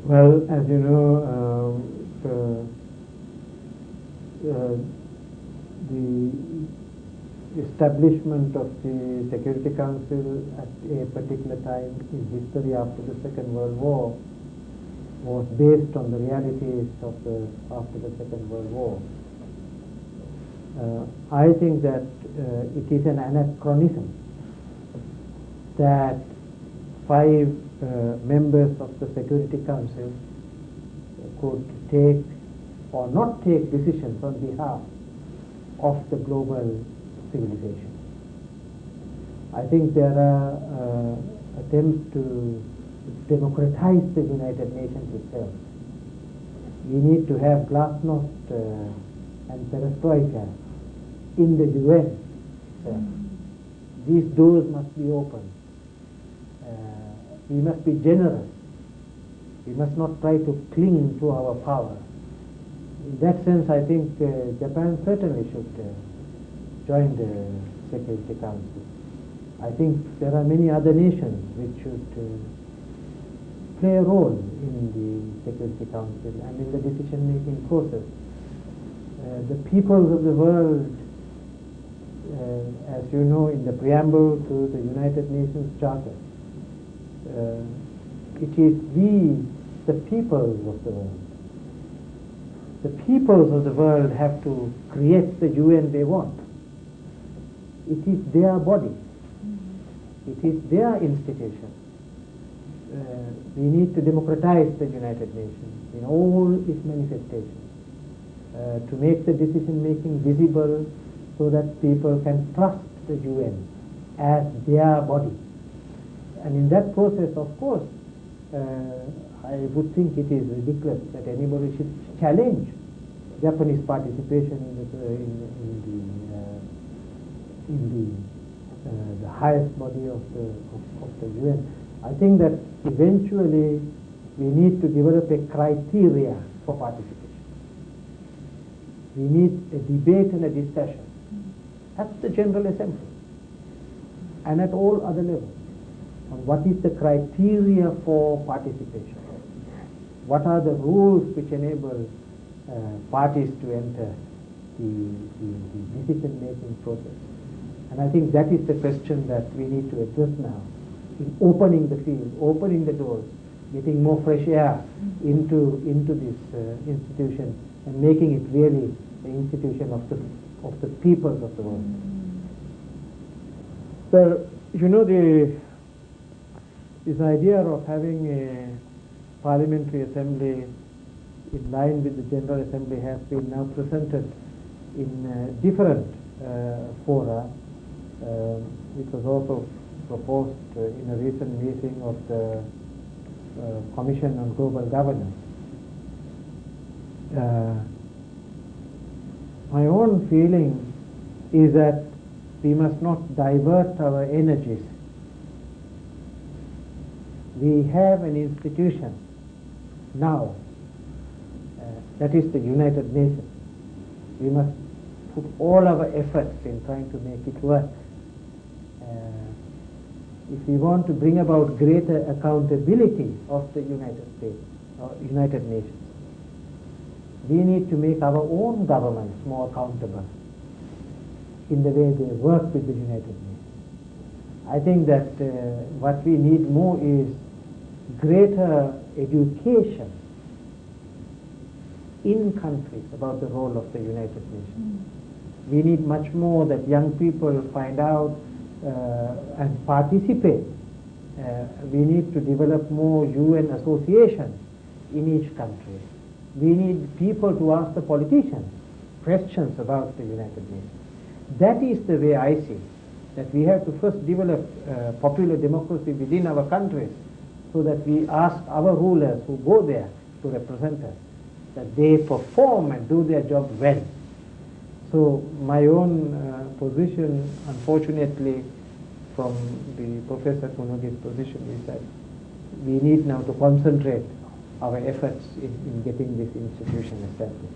Well, as you know, the establishment of the Security Council at a particular time in history after the Second World War was based on the realities of after the Second World War. I think that it is an anachronism that 5 members of the Security Council could take or not take decisions on behalf of the global civilization. I think there are attempts to democratize the United Nations itself. We need to have glasnost and perestroika in the UN itself. These doors must be opened. We must be generous. We must not try to cling to our power. In that sense, I think Japan certainly should join the Security Council. I think there are many other nations which should play a role in the Security Council and in the decision-making process. The peoples of the world, as you know, in the preamble to the United Nations Charter, it is we, the peoples of the world. The peoples of the world have to create the UN they want. It is their body. It is their institution. We need to democratize the United Nations in all its manifestations, to make the decision-making visible so that people can trust the UN as their body. And in that process, of course, I would think it is ridiculous that anybody should challenge Japanese participation in the highest body of the UN. I think that eventually we need to develop a criteria for participation. We need a debate and a discussion at the General Assembly and at all other levels on what is the criteria for participation. What are the rules which enable parties to enter the decision-making process? And I think that is the question that we need to address now, in opening the field, opening the doors, getting more fresh air into this institution and making it really the institution of the peoples of the world. So, you know, this idea of having a parliamentary assembly in line with the General Assembly has been now presented in different fora. It was also proposed in a recent meeting of the Commission on Global Governance. My own feeling is that we must not divert our energies. We have an institution now, that is the United Nations. We must put all our efforts in trying to make it work. If we want to bring about greater accountability of the United States or United Nations, we need to make our own governments more accountable in the way they work with the United Nations. I think that what we need more is greater education in countries about the role of the United Nations. We need much more that young people find out and participate. We need to develop more UN associations in each country. We need people to ask the politicians questions about the United Nations. That is the way I see that we have to first develop popular democracy within our countries, so that we ask our rulers who go there to represent us that they perform and do their job well. So my own position, unfortunately, from the Professor Kunogi's position, is that we need now to concentrate our efforts in getting this institution established.